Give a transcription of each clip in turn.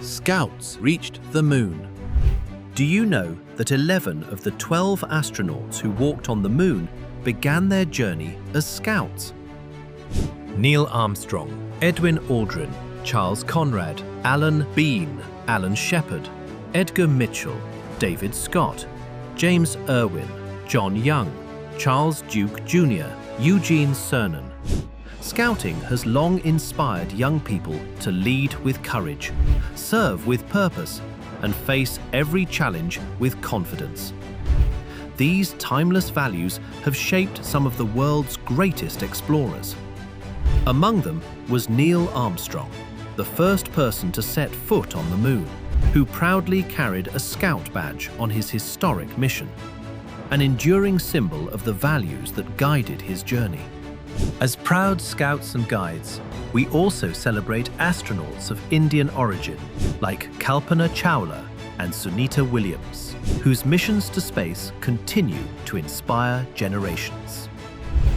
Scouts reached the moon. Do you know that 11 of the 12 astronauts who walked on the moon began their journey as scouts? Neil Armstrong, Edwin Aldrin, Charles Conrad, Alan Bean, Alan Shepard, Edgar Mitchell, David Scott, James Irwin, John Young, Charles Duke Jr., Eugene Cernan. Scouting has long inspired young people to lead with courage, serve with purpose, and face every challenge with confidence. These timeless values have shaped some of the world's greatest explorers. Among them was Neil Armstrong, the first person to set foot on the moon, who proudly carried a Scout badge on his historic mission, an enduring symbol of the values that guided his journey. As proud Scouts and Guides, we also celebrate astronauts of Indian origin like Kalpana Chawla and Sunita Williams, whose missions to space continue to inspire generations.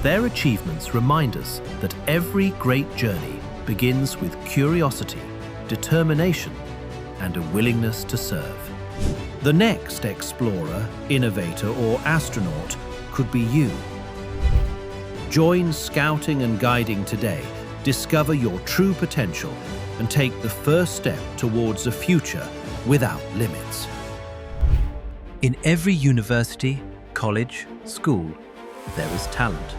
Their achievements remind us that every great journey begins with curiosity, determination, and a willingness to serve. The next explorer, innovator, or astronaut could be you. Join Scouting and Guiding today, discover your true potential, and take the first step towards a future without limits. In every university, college, school, there is talent.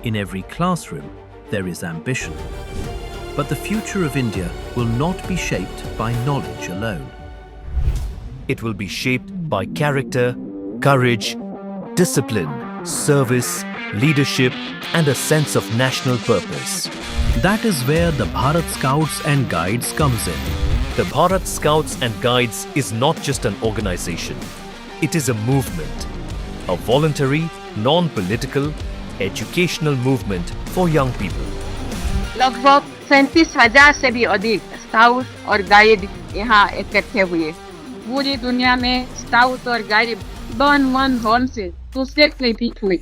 In every classroom, there is ambition. But the future of India will not be shaped by knowledge alone. It will be shaped by character, courage, discipline, service, leadership, and a sense of national purpose. That is where the Bharat Scouts and Guides comes in. The Bharat Scouts and Guides is not just an organization. It is a movement, a voluntary, non-political, educational movement for young people. लगभग 37,000 से भी अधिक scout और guide यहाँ इकट्ठे हुए। पूरी दुनिया में स्काउट और गाइड वन होम से दूसरे के बीच हुई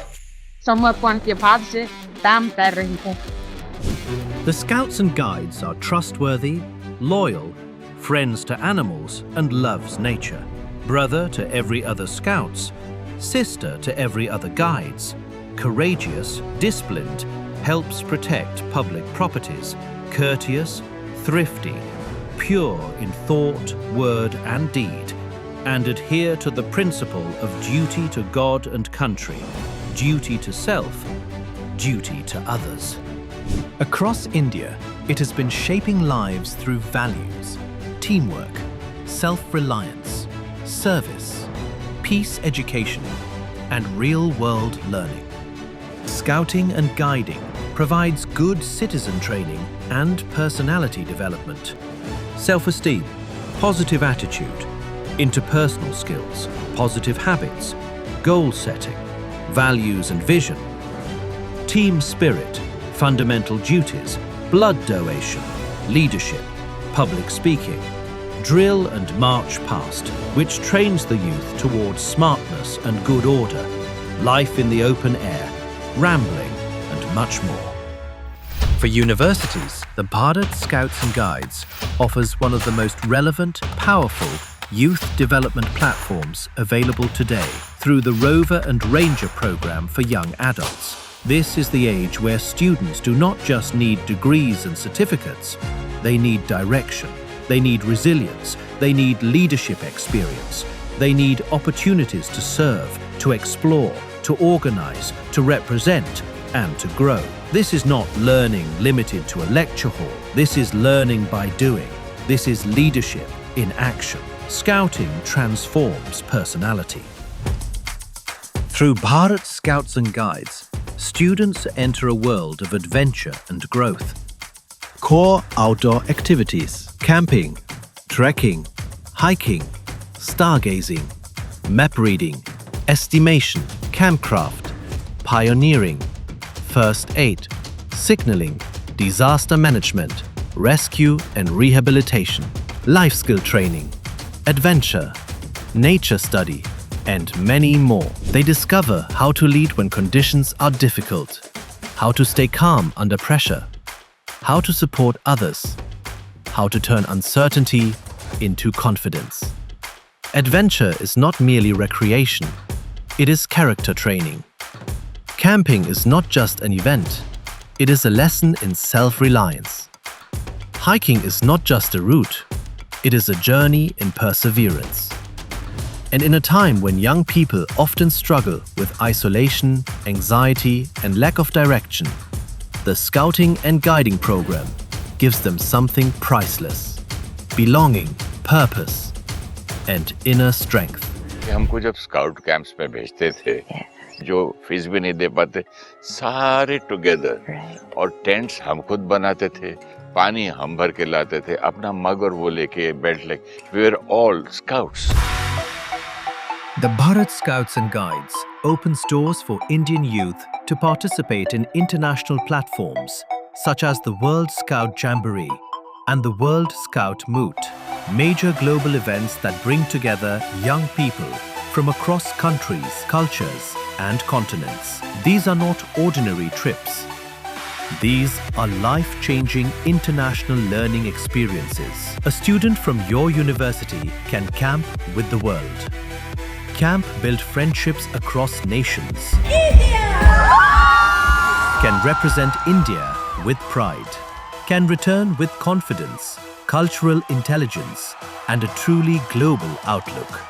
समर्पण के भाव से काम कर रही हैं। The Scouts and Guides are trustworthy, loyal, friends to animals, and loves nature. Brother to every other Scouts, sister to every other Guides, courageous, disciplined, helps protect public properties, courteous, thrifty, pure in thought, word, and deed, and adhere to the principle of duty to God and country, duty to self, duty to others. Across India, it has been shaping lives through values, teamwork, self-reliance, service, peace education, and real-world learning. Scouting and Guiding provides good citizen training and personality development, self-esteem, positive attitude, interpersonal skills, positive habits, goal setting, values and vision, team spirit, fundamental duties, blood donation, leadership, public speaking, drill and march past, which trains the youth towards smartness and good order, life in the open air, rambling, and much more. For universities, the Bharat Scouts and Guides offers one of the most relevant, powerful youth development platforms available today through the Rover and Ranger program for young adults. This is the age where students do not just need degrees and certificates, they need direction, they need resilience, they need leadership experience, they need opportunities to serve, to explore, to organize, to represent, and to grow. This is not learning limited to a lecture hall. This is learning by doing. This is leadership in action. Scouting transforms personality. Through Bharat Scouts and Guides, students enter a world of adventure and growth. Core outdoor activities: camping, trekking, hiking, stargazing, map reading, estimation, campcraft, pioneering, first aid, signaling, disaster management, rescue and rehabilitation, life skill training, adventure, nature study, and many more. They discover how to lead when conditions are difficult, how to stay calm under pressure, how to support others, how to turn uncertainty into confidence. Adventure is not merely recreation, it is character training. Camping is not just an event, it is a lesson in self-reliance. Hiking is not just a route, it is a journey in perseverance. And in a time when young people often struggle with isolation, anxiety, and lack of direction, the Scouting and Guiding program gives them something priceless: belonging, purpose, and inner strength. हमको जब scout camps में भेजते थे, जो fees भी नहीं दे पाते, सारे टुगेदर, और टेंट्स हम खुद बनाते थे, पानी हम भर के लाते थे, अपना मग और वो लेके बेल्ट लेके, we were all scouts. The Bharat Scouts and Guides opens doors for Indian youth to participate in international platforms such as the World Scout Jamboree and the World Scout Moot, major global events that bring together young people from across countries, cultures, and continents. These are not ordinary trips. These are life-changing international learning experiences. A student from your university can camp with the world. Camp build friendships across nations. Can represent India with pride. Can return with confidence, cultural intelligence, and a truly global outlook.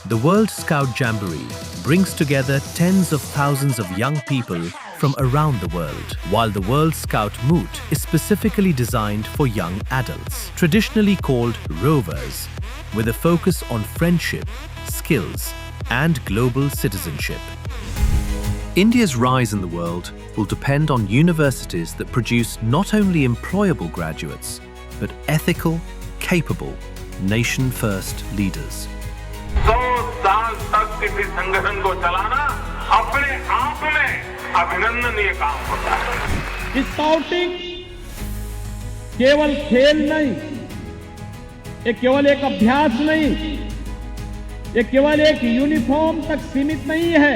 The World Scout Jamboree brings together tens of thousands of young people from around the world, while the World Scout Moot is specifically designed for young adults, traditionally called Rovers, with a focus on friendship, skills, and global citizenship. India's rise in the world will depend on universities that produce not only employable graduates, but ethical, capable, nation-first leaders. 100 साल तक किसी संगठन को चलाना अपने आप में अभिनंदनीय काम होता है। स्काउटिंग केवल खेल नहीं, ये केवल एक अभ्यास नहीं, ये केवल एक यूनिफॉर्म तक सीमित नहीं है।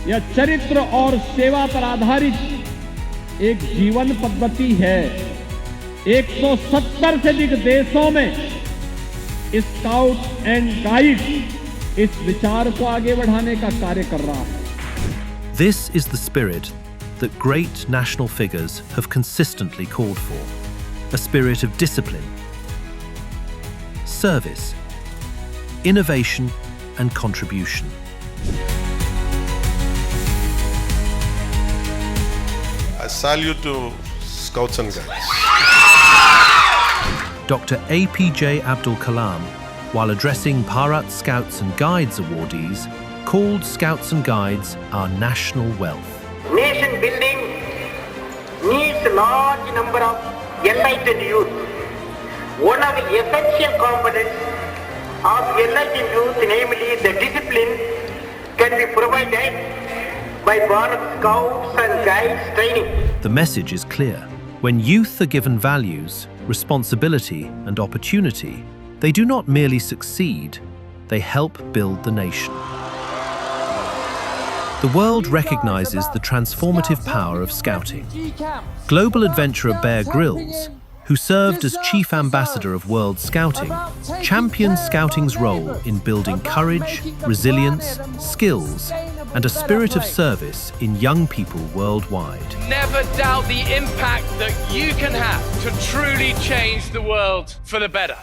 यह चरित्र और सेवा पर आधारित एक जीवन पद्धति है। 170 से अधिक देशों में स्काउट एंड गाइड इस विचार को आगे बढ़ाने का कार्य कर रहा है। This is the spirit that great national figures have consistently called for. A spirit of discipline, service, innovation, and contribution. I salute to Scouts and Guides. Dr. APJ Abdul Kalam, while addressing Bharat Scouts and Guides awardees, called Scouts and Guides our national wealth. Nation building needs a large number of enlightened youth. One of the essential components of enlightened youth, namely the discipline, can be provided by Bharat Scouts and Guides training. The message is clear. When youth are given values, responsibility, and opportunity, they do not merely succeed, they help build the nation. The world recognizes the transformative power of scouting. Global adventurer Bear Grylls, who served as chief ambassador of World Scouting, championed Scouting's role in building courage, resilience, skills, and a spirit of service in young people worldwide. Never doubt the impact that you can have to truly change the world for the better.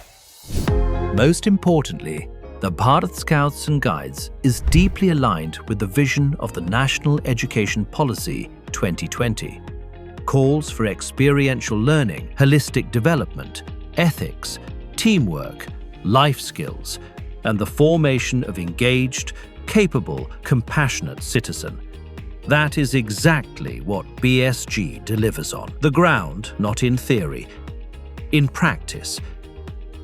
Most importantly, the Bharat Scouts and Guides is deeply aligned with the vision of the National Education Policy 2020. Calls for experiential learning, holistic development, ethics, teamwork, life skills, and the formation of engaged, capable, compassionate citizen. That is exactly what BSG delivers on. The ground, not in theory, in practice.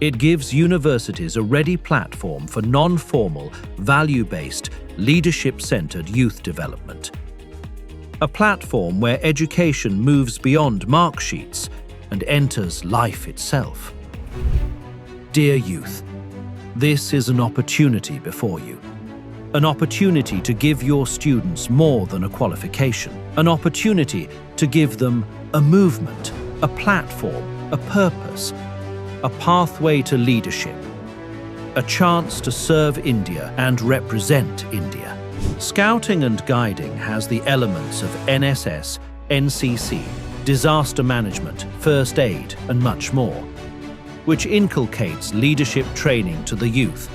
It gives universities a ready platform for non-formal, value-based, leadership-centered youth development. A platform where education moves beyond mark sheets and enters life itself. Dear youth, this is an opportunity before you. An opportunity to give your students more than a qualification. An opportunity to give them a movement, a platform, a purpose. a pathway to leadership, a chance to serve India and represent India. Scouting and guiding has the elements of NSS, NCC, disaster management, first aid, and much more, which inculcates leadership training to the youth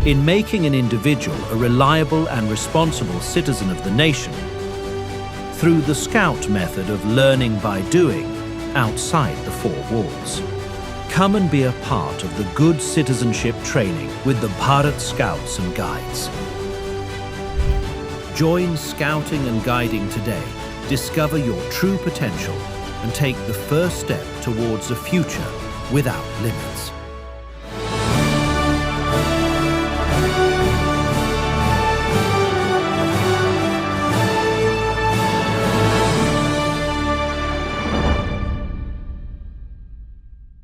in making an individual a reliable and responsible citizen of the nation through the Scout method of learning by doing outside the four walls. Come and be a part of the good citizenship training with the Bharat Scouts and Guides. Join Scouting and Guiding today. Discover your true potential and take the first step towards a future without limits.